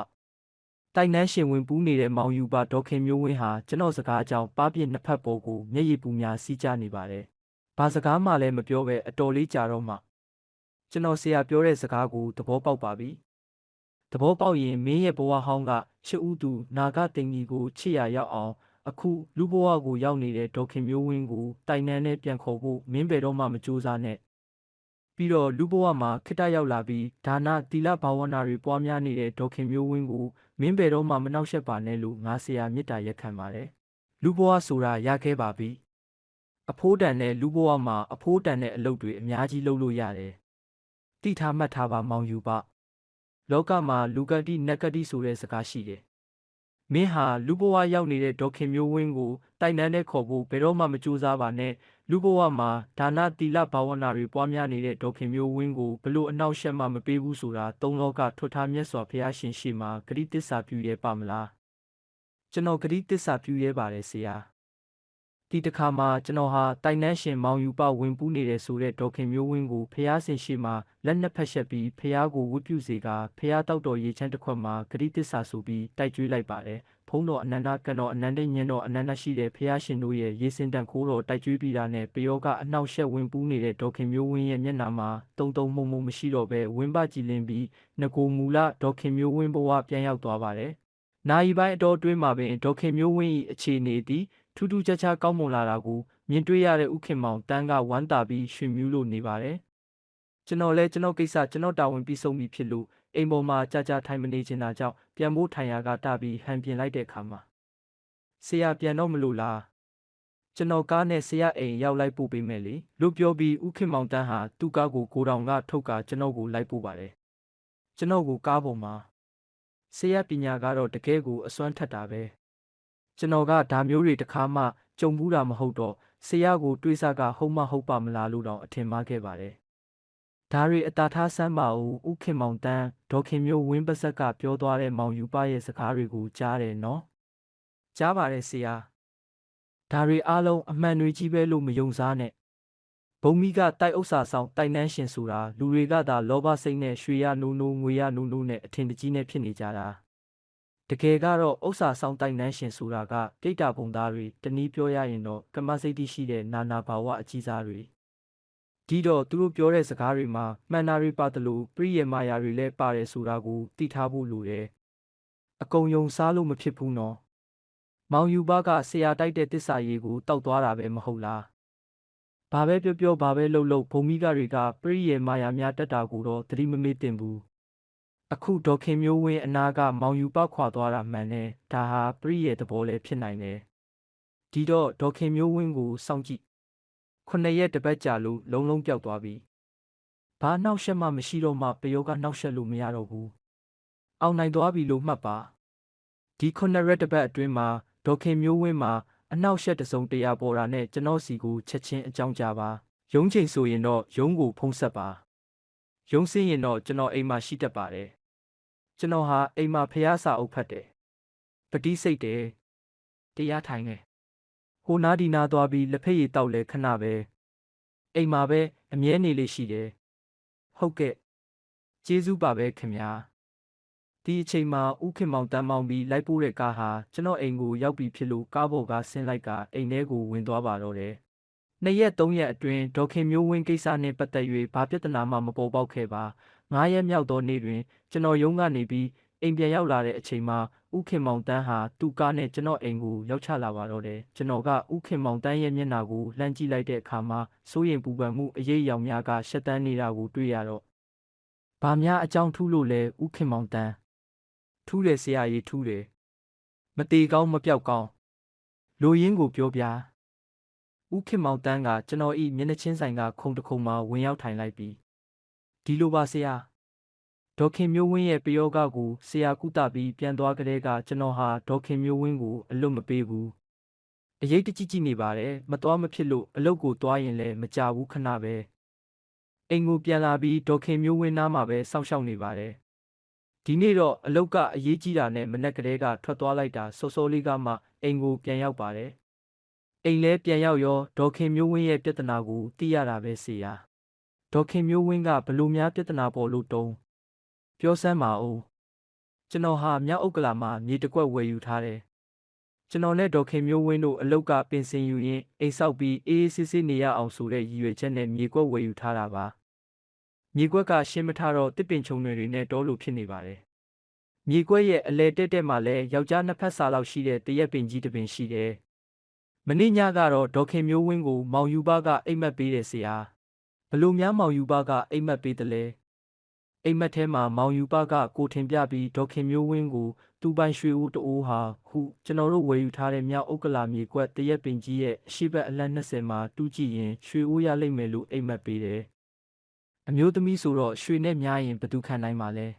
တိုင်နှန်းရှင်ဝင်ပူးနေတဲ့မောင်ယူပဒေါခင်မျိုးဝင်းဟာကျွန်တော်စကားအကြောင်းပါးပြစ်နှစ်ဖက်ပေါ်ကိုမျက်ရည်ပူများစီးကြနေပါတယ်ဘာစကားမှလည်းမပြောပဲအတော်လေးကြာတော့မှကျွန်တော်ဆရာပြောတဲ့စကားကိုသဘောပေါက်ပါပြီသဘောပေါက်ရင်မင်းရဲ့ဘဝဟောင်းကချစ်ဦးသူနာဂသိမ့်ကြီးကိုချစ်ရရောက်အောင်အခုလူဘဝကိုရောက်နေတဲ့ဒေါခင်မျိုးဝင်းကိုတိုင်နှန်းနဲ့ပြန်ခေါ်ဖို့မင်းဘယ်တော့မှမကြိုးစားနဲ့ပြီးတော့လူဘဝမှာခိတ္တရောက်လာပြီးဒါနသီလဘာဝနာတွေပွားများနေတဲ့ဒေါခင်မျိုးဝင်းကိုမင်းဘယ်တော့မှမနှောက်ယှက်ပါနဲ့လို့ငါဆရာမေတ္တာရက်ခံပါတယ်လူဘဝဆိုတာရခဲ့ပါပြီအဖိုးတန်တဲ့လူဘဝမှာအဖိုးတန်တဲ့အလုပ်တွေအများကြီးလုပ်လို့ရတယ်တိထားမှတ်ထားပါမောင်ယူပလောကမှာလူကတိနဂတိဆိုတဲ့စကားရှိတယ်မင်းဟာလူဘဝရောက်နေတဲ့ဒေါခင်မျိုးဝင်းကိုတိုင်နှန်းနဲ့ခေါ်ဖို့ဘယ်တော့မှမကြိုးစားပါနဲ့လူဘဝမှာဒါနသီလဘာဝနာတွေပွားများနေတဲ့ဒေါခင်မျိုးဝင်းကိုဘလို့အနှောက်အယှက်မှမပေးဘူးဆိုတာသုံးလောကထွတ်ထားမြတ်စွာဘုရားရှင်ရှေ့မှာဂတိတစ္ဆာပြုရဲပါမလားကျွန်တော်ဂတိတစ္ဆာပြုရဲပါတယ်ဆရာဒီတစ်ခါမှာကျွန်တော်ဟာတိုင်နှန်းရှင်မောင်ယူပဝင်ပူးနေတဲ့ဆိုတဲ့ဒေါခင်မျိုးဝင်းကိုဖျားဆင်ရှိမှာလက်နှစ်ဖက်ရှက်ပြီးဖျားကိုဝတ်ပြုစေကဖျားတောက်တော်ရေချမ်းတစ်ခွက်မှာဂတိတစ္ဆာဆိုပြီးတိုက်ကြွေးလိုက်ပါတယ်ဖုံးတော်အနန္တကံတော်အနန္တညံတော်အနန္တရှိတဲ့ဖျားရှင်တို့ရဲ့ရေစင်တန်ခိုးတော်တိုက်ကြွေးပြီးတာနဲ့ပယောကအနှောက်ယှက်ဝင်ပူးနေတဲ့ဒေါခင်မျိုးဝင်းရဲ့မျက်နှာမှာတုံတုံမှုံမှုံမရှိတော့ပဲဝင်းပကြည်လင်းပြီးငကိုမူလဒေါခင်မျိုးဝင်းဘဝပြန်ရောက်သွားပါတယ်နာယီပိုင်းအတော်အတွင်းမှာပင်ဒေါခင်မျိုးဝင်း၏အခြေအနေသည်ထူးထူးခြားခြားကောင်းမွန်လာတာကိုမြင်တွေ့ရတဲ့ဥခင်မောင်တန်းကဝမ်းသာပြီးရွှင်မြူးလို့နေပါတယ်ကျွန်တော်လည်းကျွန်တော်ကိစ္စကျွန်တော်တာဝန်ပြီးဆုံးပြီဖြစ်လို့အိမ်ပေါ်မှာကြာကြာထိုင်မနေချင်တာကြောင့်ပြန်ဖို့ထိုင်ရာကတပြီးဟန်ပြင်လိုက်တဲ့အခါမှာဆရာပြန်တော့မလို့လားကျွန်တော်ကားနဲ့ဆရာအိမ်ရောက်လိုက်ပို့ပေးမယ်လေလို့ပြောပြီးဥခင်မောင်တန်းဟာသူ့ကားကိုကိုတောင်ကထုတ်ကာကျွန်တော်ကိုလိုက်ပို့ပါတယ်ကျွန်တော်ကိုကားပေါ်မှာဆရာပညာကတော့တကယ်ကိုအစွမ်းထက်တာပဲကျွန်တော်ကဒါမျိုးတွေတခါမှကြုံဘူးတာမဟုတ်တော့ဆရာကိုတွေးစားကဟုတ်မဟုတ်ပါမလားလို့တောင်အထင်မှားခဲ့ပါတယ်ဒါတွေအတာထားဆန်းပါဦးဥခင်မောင်တန်းဒေါခင်မျိုးဝင်းပစက်ကပြောသွားတဲ့မောင်ယူပရဲ့စကားတွေကိုကြားတယ်နော်ကြားပါတယ်ဆရာဒါတွေအားလုံးအမှန်တွေကြီးပဲလို့မယုံစားနဲ့ဘုံမီကတိုက်ဥစ္စာဆောင်တိုက်နှန်းရှင်ဆိုတာလူတွေကသာလောဘစိတ်နဲ့ရွှေရနိုးနိုးငွေရနိုးနိုးနဲ့အထင်တကြီးနဲ့ဖြစ်နေကြတာတကယ်ကတော့ဥစ္စာဆောင်တိုက်နှန်းရှင်ဆိုတာကပြိတ္တာဘုံသားတွေတနည်းပြောရရင်တော့ကမ္မစိတ်တိရှိတဲ့နာနာဘာဝအကြီးစားတွေဒီတော့သူတို့ပြောတဲ့စကားတွေမှာမှန်တာတွေပါတယ်လို့ပရိယေမာယာတွေလည်းပါတယ်ဆိုတာကိုသိထားဖို့လိုတယ်အကုံယုံစားလို့မဖြစ်ဘူးနော်မောင်ယူဘကဆရာတိုက်တဲ့တစ္ဆာရေးကိုတောက်သွားတာပဲမဟုတ်လားဘာပဲပြောပြောဘာပဲလုပ်ဘုံမိကတွေကပရိယေမာယာများတက်တာကိုတော့သတိမမေ့တင်ဘူး အခုဒေါခင်မျိုးဝင်းအနာကမောင်ယူပခွာသွားတာမှန်တယ်ဒါဟာပရိရဲ့သဘောလည်းဖြစ်နိုင်တယ်ဒီတော့ဒေါခင်မျိုးဝင်းကိုစောင့်ကြည့်9 ရက်တစ်ပတ်ကြာလို့လုံးပျောက်သွားပြီဘာနှောက်ယှက်မှမရှိတော့မှပယောကနှောက်ယှက်လို့မရတော့ဘူးအောင်နိုင်သွားပြီလို့မှတ်ပါဒီ9 ရက်တစ်ပတ်အတွင်းမှာဒေါခင်မျိုးဝင်းမှာအနှောက်ယှက်တစုံတရာပေါ်တာနဲ့ကျွန်တော်စီကိုချက်ချင်းအကြောင်းကြားပါရုံးချိန်ဆိုရင်တော့ရုံးကိုဖုံးဆက်ပါရုံးစင်းရင်တော့ကျွန်တော်အိမ်မှာရှိတတ်ပါတယ်ကျွန်တော်ဟာအိမ်မှာဖျားစာအုပ်ဖတ်တယ်ပတိစိတ်တယ်တရားထိုင်တယ်ဟိုနားဒီနားသွားပြီးလက်ဖက်ရည်တောက်လဲခဏပဲအိမ်မှာပဲအမြဲနေလေးရှိတယ်ဟုတ်ကဲ့ကျေးဇူးပါပဲခင်ဗျာဒီအချိန်မှာဥခင်မောင်တန်းမောင်ပြီးလိုက်ပို့တဲ့ကားဟာကျွန်တော်အိမ်ကိုရောက်ပြီးဖြစ်လို့ကားပေါ်ကဆင်းလိုက်ကအိမ်ထဲကိုဝင်သွားပါတော့တယ်2 ရက် 3 ရက်အတွင်းဒေါခင်မျိုးဝင်းကိစ္စနှင့်ပတ်သက်၍ဘာပြဿနာမှမပေါ်ပေါက်ခဲ့ပါ9 ရက်မြောက်သောနေ့တွင်ကျွန်တော်ရုံးကနေပြီးအိမ်ပြန်ရောက်လာတဲ့အချိန်မှာဥခင်မောင်တန်းဟာသူ့ကားနဲ့ကျွန်တော်အိမ်ကိုရောက်ချလာပါတော့တယ်ကျွန်တော်ကဥခင်မောင်တန်းရဲ့မျက်နှာကိုလှမ်းကြည့်လိုက်တဲ့အခါမှာစိုးရိမ်ပူပန်မှုအရေးအယောင်များကရှက်တန်းနေတာကိုတွေ့ရတော့ဘာများအကြောင်းထူးလို့လဲဥခင်မောင်တန်းထူးတယ်ဆရာကြီးထူးတယ်မတေကောင်းမပြောက်ကောင်းလိုရင်းကိုပြောပြဥခင်မောင်တန်းကကျွန်တော်ဤမျက်နှာချင်းဆိုင်ကခုံတစ်ခုံမှာဝင်ရောက်ထိုင်လိုက်ပြီးဒီလိုပါဆရာဒေါခင်မျိုးဝင်းရဲ့ပယောဂကိုဆရာကုသပြီးပြန်သွားကြတဲ့ကကျွန်တော်ဟာဒေါခင်မျိုးဝင်းကိုအလွတ်မပေးဘူးအရေးတကြီးနေပါတယ်မသွားမဖြစ်လို့အလုပ်ကိုသွားရင်လည်းမကြဘူးခဏပဲအိမ်ကိုပြန်လာပြီးဒေါခင်မျိုးဝင်းနားမှာပဲစောင့်ရှောက်နေပါတယ်ဒီနေ့တော့အလုပ်ကအရေးကြီးတာနဲ့မနက်ကလေးကထွက်သွားလိုက်တာစောစောလေးကမှအိမ်ကိုပြန်ရောက်ပါတယ်အိမ်လဲပြန်ရောက်ရောဒေါခင်မျိုးဝင်းရဲ့ပြဿနာကိုသိရတာပဲဆရာဒေါခင်မျိုးဝင်းကဘလို့များပြဿနာပေါ်လို့တုံးပြောစမ်းပါဦးကျွန်တော်ဟာမြောက်ဥက္ကလာမှာမြေတကွက်ဝယ်ယူထားတယ်ကျွန်တော်နဲ့ဒေါခင်မျိုးဝင်းတို့အလုတ်ကပင်စင်ယူရင်းအိမ်ဆောက်ပြီးအေးအေးဆေးဆေးနေရအောင်ဆိုတဲ့ရည်ရွယ်ချက်နဲ့မြေကွက်ဝယ်ယူထားတာပါမြေကွက်ကရှင်းမထားတော့တစ်ပင်ချုံတွေနဲ့တောလို့ဖြစ်နေပါတယ်မြေကွက်ရဲ့အလဲတက်မှလည်းယောက်ျားနှစ်ဖက်စာလောက်ရှိတဲ့တရက်ပင်ကြီးတစ်ပင်ရှိတယ်မနေ့ညကတော့ဒေါခင်မျိုးဝင်းကိုမောင်ယူဘကအိမ်မက်ပေးတယ်ဆရာဘလို့များမောင်ယူဘကအိမ်မက်ပေးတယ်လဲအိမ်မက်ထဲမှာမောင်ယူဘကကိုထင်ပြပြီးဒေါခင်မျိုးဝင်းကိုသူ့ပိုင်ရွှေဦးတိုးဟာခုကျွန်တော်တို့ဝယ်ယူထားတဲ့မြောက်ဥက္ကလာမြေကွက်တရက်ပင်ကြီးရဲ့အရှိတ်အလန့်20မှာတူးကြည့်ရင်ရွှေဦးရလိမ့်မယ်လို့အိမ်မက်ပေးတယ်အမျိုးသမီးဆိုတော့ရွှေနဲ့များရင်ဘယ်သူခံနိုင်မှာလဲ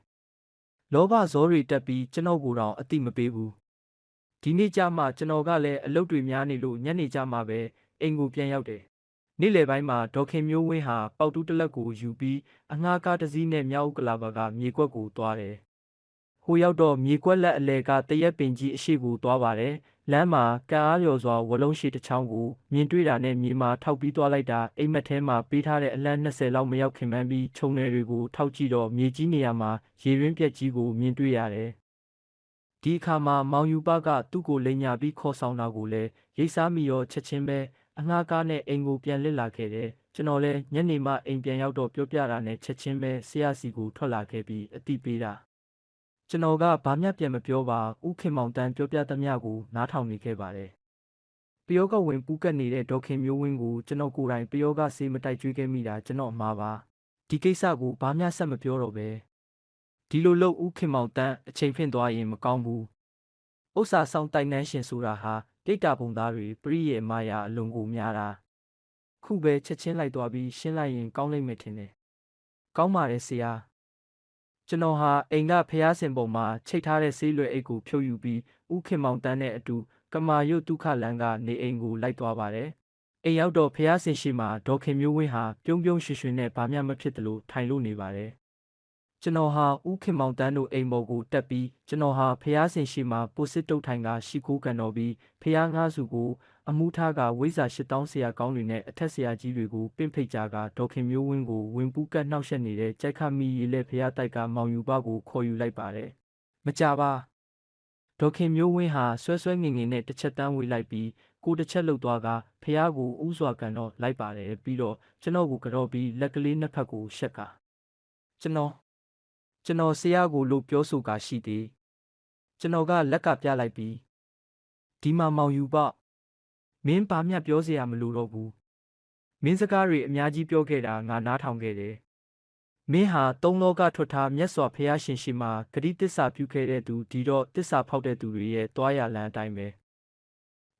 လောဘဇောတွေတက်ပြီးကျွန်တော်ကိုတော့အတိမပေးဘူးဒီနေ့ကြမှကျွန်တော်ကလည်းအလုပ်တွေများနေလို့ညနေကြမှပဲအိမ်ကိုပြန်ရောက်တယ်နေ့လယ်ပိုင်းမှာဒေါခင်မျိုးဝင်းဟာပေါက်တူးတလက်ကိုယူပြီးအငှားကားတစ်စီးနဲ့မြောက်ဥက္ကလာဘကမြေကွက်ကိုသွားတယ်ဟိုရောက်တော့မြေကွက်လက်အလဲကတရက်ပင်ကြီးအရှိကိုသွားပါတယ်လမ်းမှာကံအားလျော်စွာဝလုံးရှိတစ်ချောင်းကိုမြင်တွေ့တာနဲ့မြေမှာထောက်ပြီးသွားလိုက်တာအိမ်မက်ထဲမှာပေးထားတဲ့အလန့်20လောက်မရောက်ခင်မှန်းပြီးခြုံနယ်တွေကိုထောက်ကြည့်တော့မြေကြီးနေရာမှာရေရင်းပြက်ကြီးကိုမြင်တွေ့ရတယ်ဒီအခါမှာမောင်ယူပကသူ့ကိုလိန်ညာပြီးခေါ်ဆောင်တာကိုလည်းရိတ်စားမိရောချက်ချင်းပဲအငှားကားနဲ့အိမ်ကိုပြန်လစ်လာခဲ့တယ်ကျွန်တော်လည်းညနေမှအိမ်ပြန်ရောက်တော့ပြောပြတာနဲ့ချက်ချင်းပဲဆရာစီကိုထွက်လာခဲ့ပြီးအတိပေးတာကျွန်တော်ကဘာမှပြန်မပြောပါဥခင်မောင်တန်းပြောပြသမျှကိုနားထောင်နေခဲ့ပါတယ်ပယောကဝင်ပူးကတ်နေတဲ့ဒေါခင်မျိုးဝင်းကိုကျွန်တော်ကိုယ်တိုင်ပယောကဆေးမတိုက်ကျွေးခဲ့မိတာကျွန်တော်အမှားပါဒီကိစ္စကိုဘာမှဆက်မပြောတော့ပဲဒီလိုလို့ဥခင်မောင်တန်းအချိန်ဖြင့်သွားရင်မကောင်းဘူးဥစ္စာဆောင်တိုင်နှန်းရှင်ဆိုတာဟာတိတ်တာပုံသားတွေပရိရဲ့မာယာအလွန်ကိုများတာခုပဲချက်ချင်းလိုက်သွားပြီးရှင်းလိုက်ရင်ကောင်းလိမ့်မယ်ထင်တယ်ကောင်းပါတယ်ဆရာကျွန်တော်ဟာအိမ်ကဖျားစင်ပုံမှာချိတ်ထားတဲ့ဆေးလွယ်အိတ်ကိုဖြုတ်ယူပြီးဥခင်မောင်တန်းနဲ့အတူကမာရွတ်ဒုက္ခလန်းကနေအိမ်ကိုလိုက်သွားပါတယ်အိမ်ရောက်တော့ဖျားစင်ရှိမှာဒေါခင်မျိုးဝင်းဟာပြုံးရွှင်ရွှင်နဲ့ဘာမှမဖြစ်သလိုထိုင်လို့နေပါတယ်ကျွန်တော်ဟာဥခင်မောင်တန်းတို့အိမ်ပေါ်ကိုတက်ပြီးကျွန်တော်ဟာဖျားစင်ရှိမှာပိုစစ်တုတ်ထိုင်ကရှိခိုးကန်တော်ပြီးဖျားငါးစုကိုအမှုထားကဝိဇ္ဇာ8000ဆရာကောင်းတွေနဲ့အထက်ဆရာကြီးတွေကိုပင့်ဖိတ်ကြကဒေါခင်မျိုးဝင်းကိုဝင်ပူးကတ်နှောက်ယှက်နေတဲ့ကြိုက်ခမီရီလက်ဖျားတိုက်ကမောင်ယူပကိုခေါ်ယူလိုက်ပါတယ်မကြပါဒေါခင်မျိုးဝင်းဟာဆွဲငင်နဲ့တစ်ချက်တန်းဝေးလိုက်ပြီးကိုတစ်ချက်လှုပ်သွားကဖျားကိုဥစွာကန်တော့လိုက်ပါတယ်ပြီးတော့ကျွန်တော်ကိုကြော်ပြီးလက်ကလေးနှစ်ဖက်ကိုရှက်ကကျွန်တော်ဆရာကိုလို့ပြောဆိုကာရှိသေးကျွန်တော်ကလက်ကပြလိုက်ပြီးဒီမှာမောင်ယူပမင်းဘာမှပြောစရာမလိုတော့ဘူးမင်းစကားတွေအများကြီးပြောခဲ့တာငါနားထောင်ခဲ့တယ် မင်းဟာသုံးလောကထွက်ထားမြတ်စွာဘုရားရှင်ရှိမှဂတိတစ္ဆာပြုခဲ့တဲ့သူဒီတော့တစ္ဆာဖောက်တဲ့သူတွေရဲ့တွားရလမ်းအတိုင်းပဲ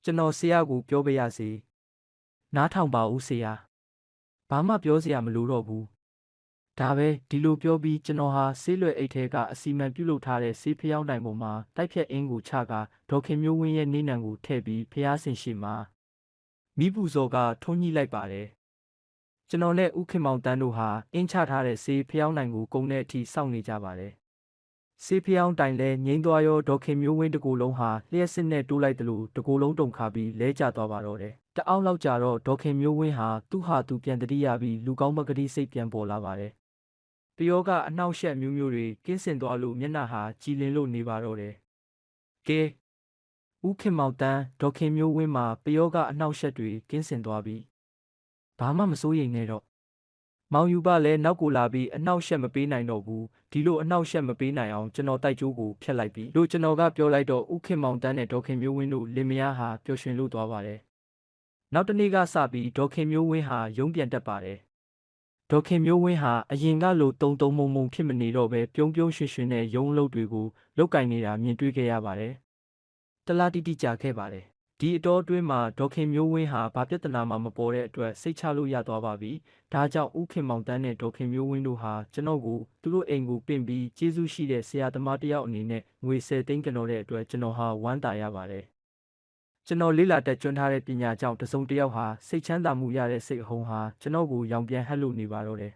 ကျွန်တော်ဆရာကိုပြောပြရစီနားထောင်ပါဦးဆရာဘာမှပြောစရာမလိုတော့ဘူးဒါပဲဒီလိုပြောပြီးကျွန်တော်ဟာဆေးလွယ်အိတ်ထဲကအစီမံပြုလုပ်ထားတဲ့ဆေးဖျောင်းတိုင်ပေါ်မှာတိုက်ဖြတ်အင်းကိုချကဒေါခင်မျိုးဝင်းရဲ့နေနံကိုထည့်ပြီးဖျားဆင်ရှိမှာမိပူဇော်ကထုံးညှိလိုက်ပါတယ်ကျွန်တော်နဲ့ဦးခင်မောင်တန်းတို့ဟာအင်းချထားတဲ့ဆေးဖျောင်းတိုင်ကိုကုန်းတဲ့အထိစောင့်နေကြပါတယ်ဆေးဖျောင်းတိုင်လဲငိမ့်သွားရောဒေါခင်မျိုးဝင်းတကူလုံးဟာလျှက်စစ်နဲ့တိုးလိုက်တယ်လို့တကူလုံးတုံခါပြီးလဲကျသွားပါတော့တယ်တအောက်လောက်ကြတော့ဒေါခင်မျိုးဝင်းဟာသူ့ဟာသူပြန်တတိယပြီးလူကောင်းမကတိစိတ်ပြန်ပေါ်လာပါတယ်တယောကအနှောက်အယှက်မျိုးမျိုးတွေကင်းစင်သွားလို့မျက်နှာဟာကြည်လင်လို့နေပါတော့တယ်ကဲဦးခင်မောင်တန်းဒေါခင်မျိုးဝင်းမှာပယောကအနှောက်အယှက်တွေကင်းစင်သွားပြီဘာမှမစိုးရိမ်နဲ့တော့မောင်ယူပလည်းနောက်ကိုလာပြီးအနှောက်အယှက်မပေးနိုင်တော့ဘူးဒီလိုအနှောက်အယှက်မပေးနိုင်အောင်ကျွန်တော်တိုက်ကြိုးကိုဖျက်လိုက်ပြီလို့ကျွန်တော်ကပြောလိုက်တော့ဦးခင်မောင်တန်းနဲ့ဒေါခင်မျိုးဝင်းတို့လင်မယားဟာပျော်ရွှင်လို့သွားပါတယ်နောက်တစ်နေ့ကစပြီးဒေါခင်မျိုးဝင်းဟာရုံးပြန်တက်ပါတယ်ဒေါခင်မျိုးဝင်းဟာအရင်ကလိုတုံမုံဖြစ်မနေတော့ပဲပြုံးရွှင်ရွှင်နဲ့ရုံးအလုပ်တွေကိုလုပ်ကင်နေတာမြင်တွေ့ခဲ့ရပါတယ်တလားတိတိကြာခဲ့ပါတယ်ဒီအတော်အတွင်းမှာဒေါခင်မျိုးဝင်းဟာဘာပြဿနာမှမပေါ်တဲ့အတွက်စိတ်ချလို့ရသွားပါပြီဒါကြောင့်ဦးခင်မောင်တန်းနဲ့ဒေါခင်မျိုးဝင်းတို့ဟာကျွန်တော်ကိုသူတို့အိမ်ကိုပင့်ပြီးကျေးဇူးရှိတဲ့ဆရာသမားတစ်ယောက်အနေနဲ့ငွေ10 သိန်းကျွန်တော်တဲ့အတွက်ကျွန်တော်ဟာဝမ်းသာရပါတယ်ကျွန်တော်လေးလာတက်ကျွမ်းထားတဲ့ပညာကြောင့်တစုံတစ်ယောက်ဟာစိတ်ချမ်းသာမှုရတဲ့စိတ်အဟုန်ဟာကျွန်တော်ကိုရောင်ပြန်ဟပ်လို့နေပါတော့တယ်